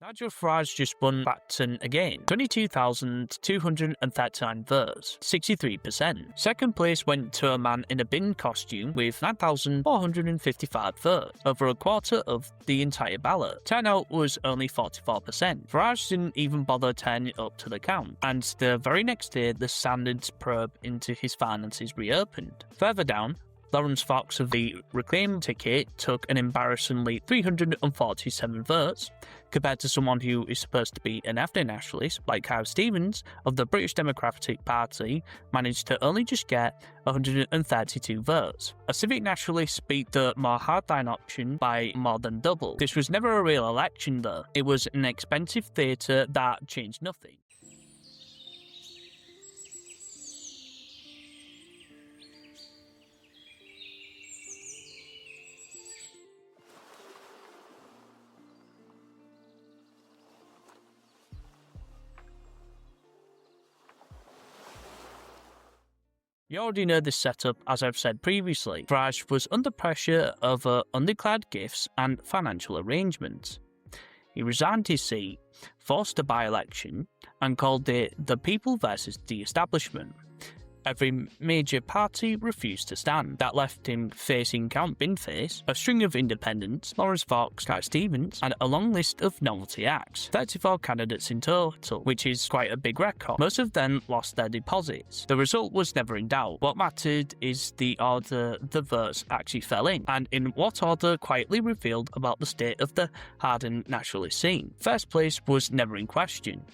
Nigel Farage just won Clacton again, 22,239 votes, 63%. Second place went to a man in a bin costume with 9,455 votes, over a quarter of the entire ballot. Turnout was only 44%. Farage didn't even bother turning up to the count, and the very next day the standards probe into his finances reopened. Further down, Lawrence Fox of the Reclaim ticket took an embarrassingly 347 votes, compared to someone who is supposed to be an ethno-nationalist, like Kyle Stevens of the British Democratic Party, managed to only just get 132 votes. A civic nationalist beat the more hardline option by more than double. This was never a real election though, it was an expensive theatre that changed nothing. You already know this setup, as I've said previously. Farage was under pressure over undeclared gifts and financial arrangements. He resigned his seat, forced a by-election, and called it the people versus the establishment. Every major party refused to stand. That left him facing Count Binface, a string of independents, Lawrence Fox, Kyle Stevens, and a long list of novelty acts. 34 candidates in total, which is quite a big record. Most of them lost their deposits. The result was never in doubt. What mattered is the order the votes actually fell in, and in what order quietly revealed about the state of the hardened nationalist scene. First place was never in question.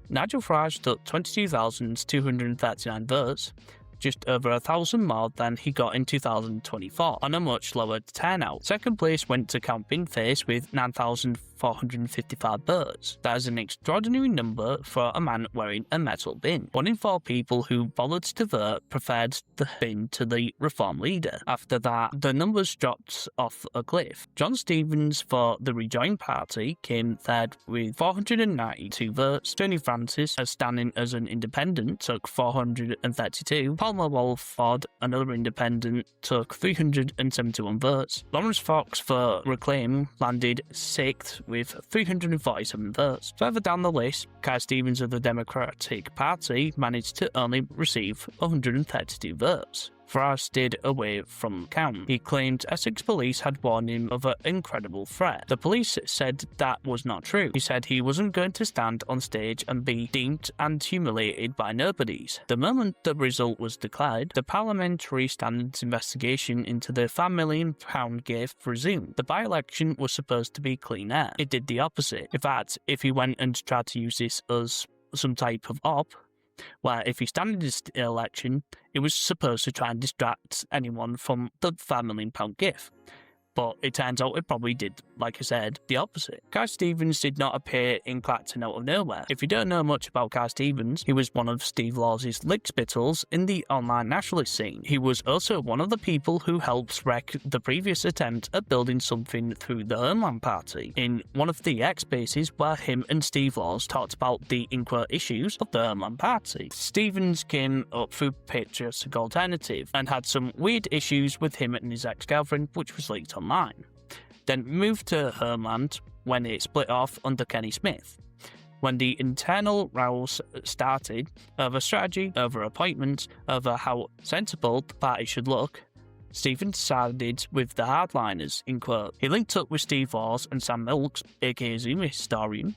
Nigel Farage took 22,239 votes, just over 1,000 more than he got in 2024, on a much lower turnout. Second place went to Count Binface with 9,455 votes. That is an extraordinary number for a man wearing a metal bin. 1 in 4 people who bothered to vote preferred the bin to the Reform leader. After that, the numbers dropped off a cliff. John Stevens for the Rejoin Party came third with 492 votes. Tony Francis, as standing as an independent, took 432. Palmer Walford, another independent, took 371 votes. Lawrence Fox for Reclaim landed 6th with 347 votes. Further down the list, Kyle Stevens of the Democratic Party managed to only receive 132 votes. Farage stayed away from count. He claimed Essex police had warned him of an incredible threat. The police said that was not true. He said he wasn't going to stand on stage and be deemed and humiliated by nobodies. The moment the result was declared, the Parliamentary Standards investigation into the £5 million gift resumed. The by-election was supposed to be clean air. It did the opposite. In fact, if he went and tried to use this as some type of op, where if he stand in this election, it was supposed to try and distract anyone from the £5 million gift. But it turns out it probably did, like I said, the opposite. Kyle Stevens did not appear in Clacton out of nowhere. If you don't know much about Kyle Stevens, he was one of Steve Laws's lickspittles in the online nationalist scene. He was also one of the people who helped wreck the previous attempt at building something through the Homeland Party, in one of the X spaces where him and Steve Laws talked about the in-quote issues of the Homeland Party. Stevens came up through Patriotic Alternative and had some weird issues with him and his ex-girlfriend, which was leaked online. Then moved to Homeland when it split off under Kenny Smith. When the internal rows started over strategy, over appointments, over how sensible the party should look, Stephen sided with the hardliners, in quote. He linked up with Steve Laws and Sam Milks, aka Zuma historian,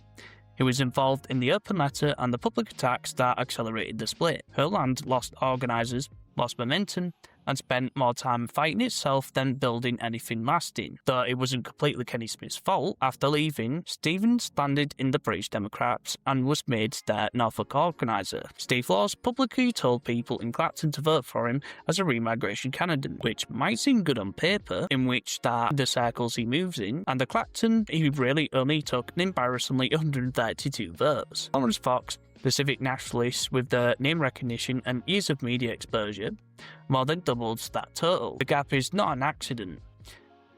who was involved in the open letter and the public attacks that accelerated the split. Homeland lost organisers, lost momentum, and spent more time fighting itself than building anything lasting. Though it wasn't completely Kenny Smith's fault, after leaving, Stevens landed in the British Democrats and was made their Norfolk organiser. Steve Laws publicly told people in Clacton to vote for him as a re-migration candidate, which might seem good on paper, in which that the circles he moves in, and the Clacton he really only took an embarrassingly 132 votes. Lawrence Fox, the civic nationalists with the name recognition and years of media exposure, more than doubles that total. The gap is not an accident.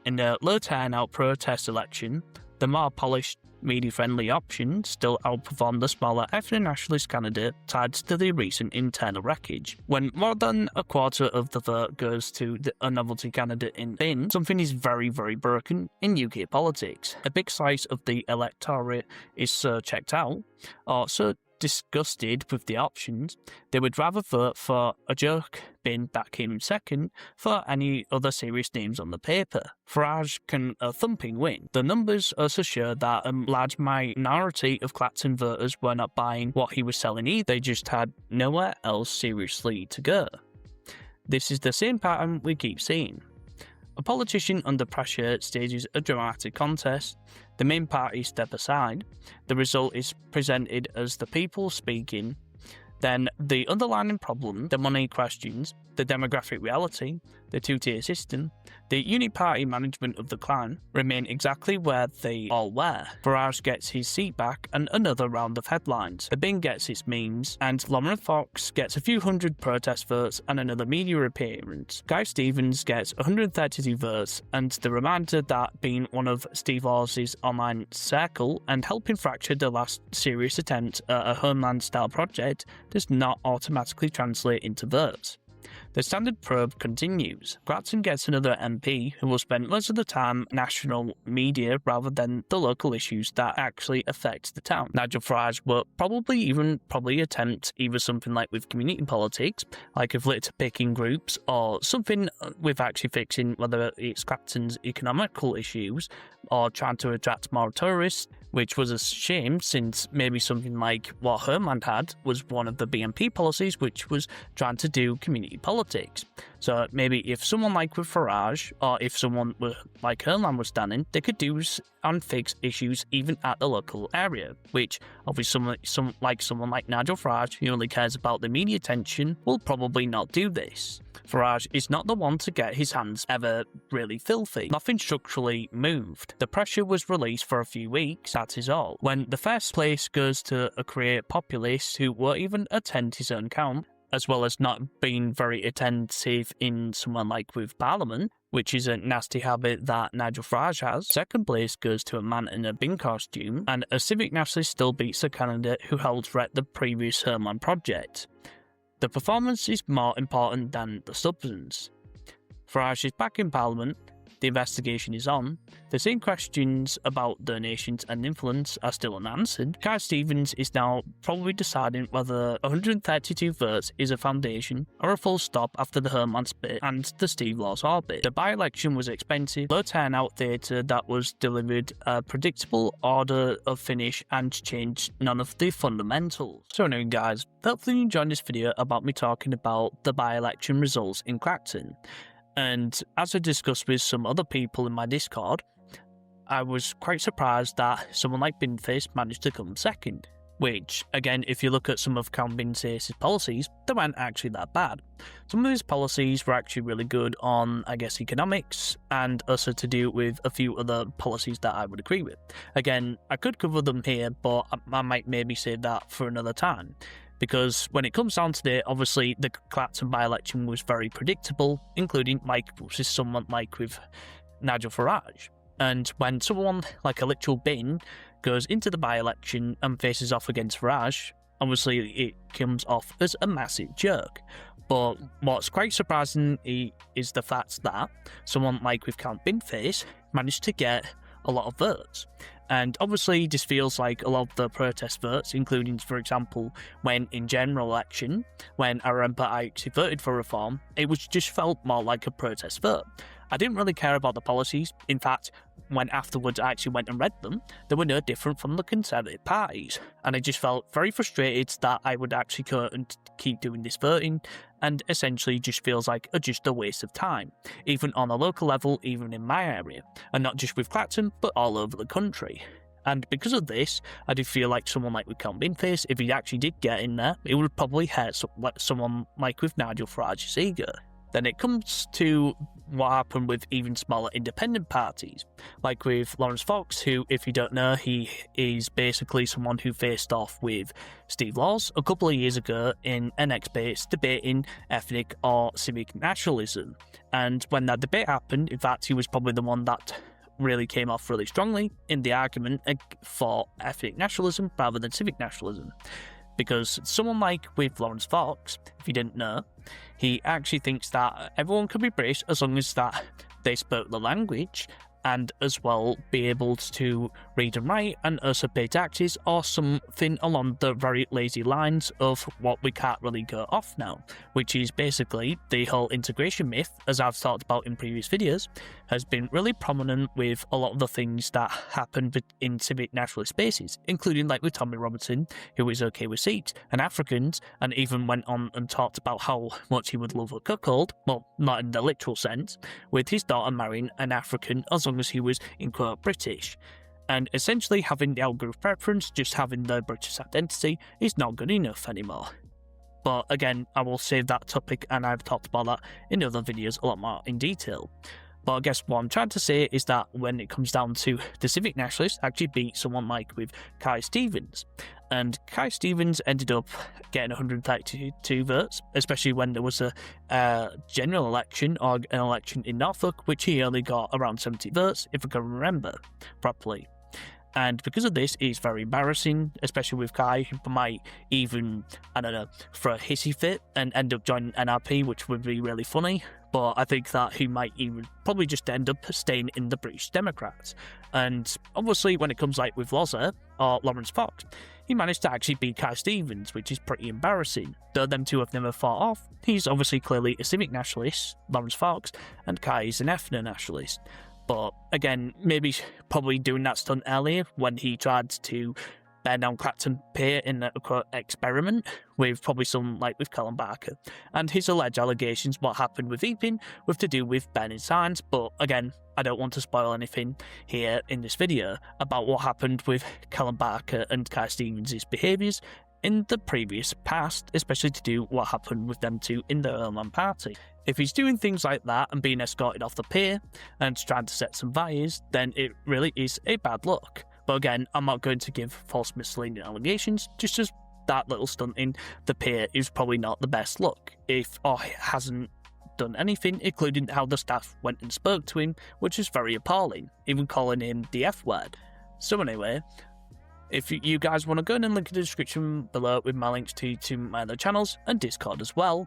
In the low turnout protest election, the more polished media-friendly option still outperformed the smaller ethno-nationalist candidate tied to the recent internal wreckage. When more than a quarter of the vote goes to a novelty candidate in bin, something is very, very broken in UK politics. A big slice of the electorate is so checked out, or so disgusted with the options, they would rather vote for a joke bin that came second for any other serious names on the paper. Farage can a thumping win. The numbers also show that a large minority of Clacton voters were not buying what he was selling either, they just had nowhere else seriously to go. This is the same pattern we keep seeing. A politician under pressure stages a dramatic contest, the main party step aside, the result is presented as the people speaking, then the underlying problem, the money questions, the demographic reality, the two-tier system, the uniparty management of the clan remain exactly where they all were. Farage gets his seat back and another round of headlines. The bin gets its memes, and Lawrence Fox gets a few hundred protest votes and another media appearance. Guy Stevens gets 132 votes, and the reminder that being one of Steve Law's online circle and helping fracture the last serious attempt at a Homeland-style project does not automatically translate into votes. The standard probe continues. Clacton gets another MP who will spend most of the time national media rather than the local issues that actually affect the town. Nigel Farage will probably attempt either something like with community politics, like with litter picking groups, or something with actually fixing whether it's Clacton's economical issues, or trying to attract more tourists, which was a shame since maybe something like what Homeland had was one of the BNP policies, which was trying to do community politics. So maybe if someone like with Farage, or if someone like Homeland was standing, they could do and fix issues even at the local area, which obviously someone like Nigel Farage, who only cares about the media attention, will probably not do this. Farage is not the one to get his hands ever really filthy. Nothing structurally moved. The pressure was released for a few weeks, that is all. When the first place goes to a career populist who won't even attend his own camp, as well as not being very attentive in someone like with Parliament, which is a nasty habit that Nigel Farage has. Second place goes to a man in a bin costume, and a civic nationalist still beats the candidate who helped threat the previous Homeland project. The performance is more important than the substance. Farage is back in Parliament, the investigation is on, the same questions about donations and influence are still unanswered. Guy Stevens is now probably deciding whether 132 votes is a foundation or a full stop after the Homeland bit and the Steve Law's orbit. The by-election was expensive, low turnout theatre that was delivered a predictable order of finish and changed none of the fundamentals. So anyway guys, hopefully you enjoyed this video about me talking about the by-election results in Clacton. And as I discussed with some other people in my Discord, I was quite surprised that someone like Binface managed to come second. Which, again, if you look at some of Count Binface's policies, they weren't actually that bad. Some of his policies were actually really good on, I guess, economics, and also to do with a few other policies that I would agree with. Again, I could cover them here, but I might maybe save that for another time. Because when it comes down to it, obviously the Clacton by-election was very predictable, including someone like with Nigel Farage. And when someone like a literal bin goes into the by-election and faces off against Farage, obviously it comes off as a massive joke. But what's quite surprising is the fact that someone like with Count Binface managed to get a lot of votes. And obviously this feels like a lot of the protest votes, including, for example, when in general election, when I remember I actually voted for reform, it was just felt more like a protest vote. I didn't really care about the policies. In fact, when afterwards I actually went and read them, they were no different from the Conservative parties. And I just felt very frustrated that I would actually go and keep doing this voting, and essentially just feels like just a waste of time, even on a local level, even in my area, and not just with Clacton, but all over the country. And because of this, I do feel like someone like with Count Binface, if he actually did get in there, it would probably hurt someone like with Nigel Farage's ego. Then it comes to what happened with even smaller independent parties, like with Lawrence Fox, who, if you don't know, he is basically someone who faced off with Steve Laws a couple of years ago in an X-Base debating ethnic or civic nationalism. And when that debate happened, in fact, he was probably the one that really came off really strongly in the argument for ethnic nationalism rather than civic nationalism. Because someone like with Lawrence Fox, if you didn't know, he actually thinks that everyone can be British as long as that they spoke the language and as well be able to read and write and also pay taxes, or something along the very lazy lines of what we can't really go off now, which is basically the whole integration myth, as I've talked about in previous videos, has been really prominent with a lot of the things that happen in civic nationalist spaces, including like with Tommy Robinson, who is okay with Sikhs and Africans, and even went on and talked about how much he would love a cuckold, well, not in the literal sense, with his daughter marrying an African as long as he was, in quote, British. And essentially having the outgroup preference, just having the British identity, is not good enough anymore. But again, I will save that topic, and I've talked about that in other videos a lot more in detail. But I guess what I'm trying to say is that when it comes down to the civic nationalists actually beat someone like with Kai Stevens. And Kai Stevens ended up getting 132 votes, especially when there was a general election or an election in Norfolk, which he only got around 70 votes, if I can remember properly. And because of this, it's very embarrassing, especially with Kai, who might even, I don't know, throw a hissy fit and end up joining NRP, which would be really funny. But I think that he might even probably just end up staying in the British Democrats. And obviously, when it comes like with Loza or Lawrence Fox, he managed to actually beat Kai Stevens, which is pretty embarrassing. Though them two have never fought off, he's obviously clearly a civic nationalist, Lawrence Fox, and Kai is an ethno-nationalist. But again, maybe probably doing that stunt earlier when he tried to burn down Clacton Pier in a quote experiment with probably someone like with Callum Barker. And his alleged allegations, what happened with Epping, with to do with burning signs. But again, I don't want to spoil anything here in this video about what happened with Callum Barker and Kai Stevens' behaviours in the previous past, especially to do what happened with them two in the Erman party. If he's doing things like that and being escorted off the pier and trying to set some fires, then it really is a bad look. But again, I'm not going to give false misleading allegations, just as that little stunt in the pier is probably not the best look, if or hasn't done anything, including how the staff went and spoke to him, which is very appalling, even calling him the F word. So anyway, if you guys want to go and link in the description below with my links to my other channels and Discord as well.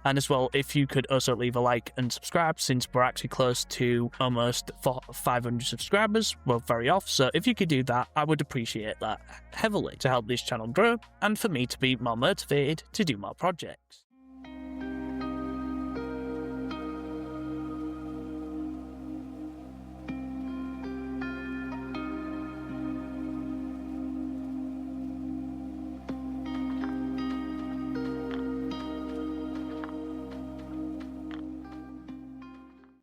And as well, if you could also leave a like and subscribe, since we're actually close to almost 500 subscribers, we're very off. So if you could do that, I would appreciate that heavily to help this channel grow and for me to be more motivated to do more projects.